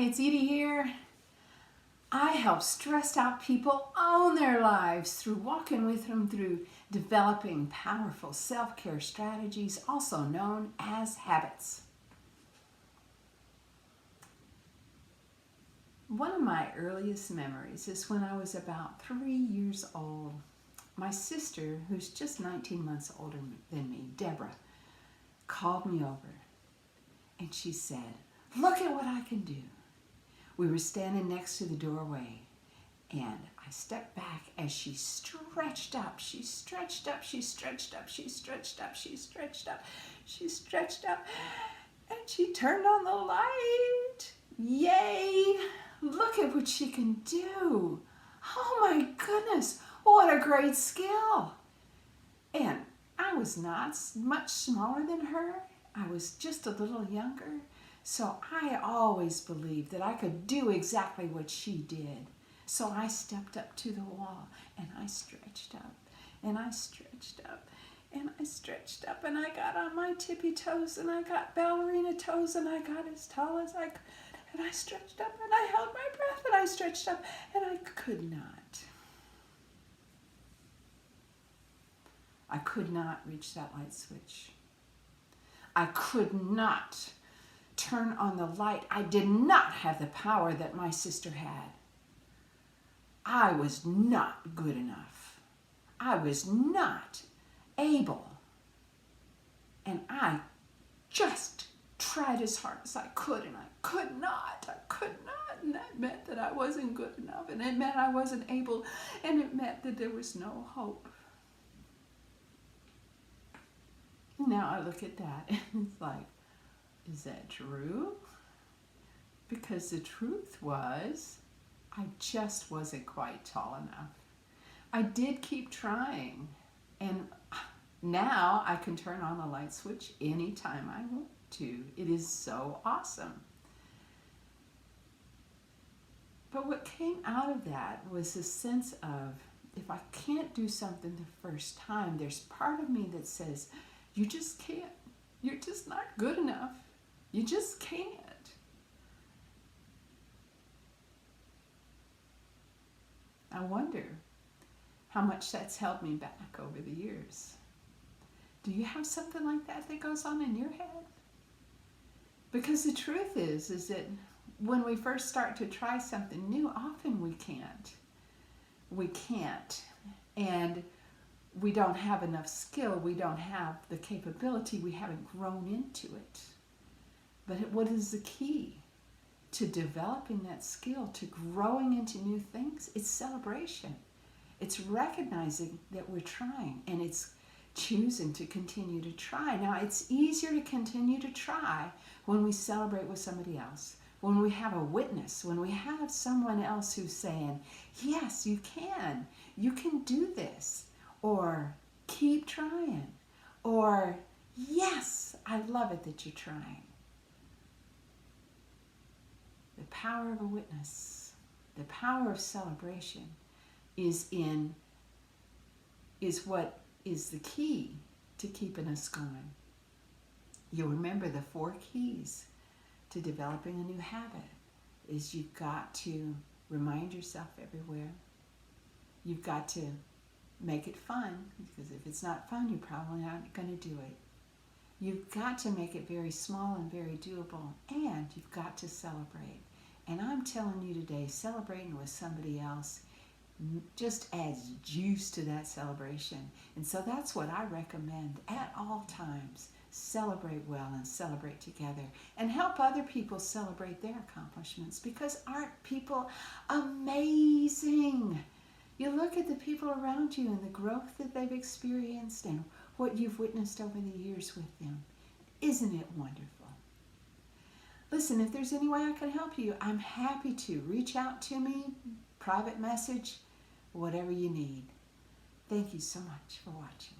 it's Edie here. I help stressed out people own their lives through walking with them through developing powerful self-care strategies, also known as habits. One of my earliest memories is when I was about 3 years old. My sister, who's just 19 months older than me, Deborah, called me over and she said, "Look at what I can do." We were standing next to the doorway and I stepped back as she stretched up. She stretched up, she stretched up, she stretched up, she stretched up, she stretched up, and she turned on the light. Yay! Look at what she can do. Oh my goodness, what a great skill. And I was not much smaller than her. I was just a little younger. So I always believed that I could do exactly what she did. So I stepped up to the wall and I stretched up and I stretched up and I stretched up and I got on my tippy toes and I got ballerina toes and I got as tall as I could. And I stretched up and I held my breath and I stretched up and I could not. I could not reach that light switch. I could not turn on the light. I did not have the power that my sister had. I was not good enough. I was not able. And I just tried as hard as I could, and I could not. And that meant that I wasn't good enough, and it meant I wasn't able, and it meant that there was no hope. Now I look at that and it's like, is that true? Because the truth was, I just wasn't quite tall enough. I did keep trying, and now I can turn on the light switch anytime I want to. It is so awesome. But what came out of that was a sense of, if I can't do something the first time, there's part of me that says, you just can't. You're just not good enough. You just can't. I wonder how much that's held me back over the years. Do you have something like that that goes on in your head? Because the truth is that when we first start to try something new, often we can't. We can't. And we don't have enough skill. We don't have the capability. We haven't grown into it. But what is the key to developing that skill, to growing into new things? It's celebration. It's recognizing that we're trying, and it's choosing to continue to try. Now, it's easier to continue to try when we celebrate with somebody else, when we have a witness, when we have someone else who's saying, yes, you can do this, or keep trying, or yes, I love it that you're trying. The power of a witness, the power of celebration is what is the key to keeping us going. You'll remember the 4 keys to developing a new habit is you've got to remind yourself everywhere. You've got to make it fun, because if it's not fun, you're probably not going to do it. You've got to make it very small and very doable, and you've got to celebrate. And I'm telling you today, celebrating with somebody else just adds juice to that celebration. And so that's what I recommend at all times. Celebrate well and celebrate together, and help other people celebrate their accomplishments, because aren't people amazing? You look at the people around you and the growth that they've experienced and what you've witnessed over the years with them. Isn't it wonderful? Listen, if there's any way I can help you, I'm happy to. Reach out to me, private message, whatever you need. Thank you so much for watching.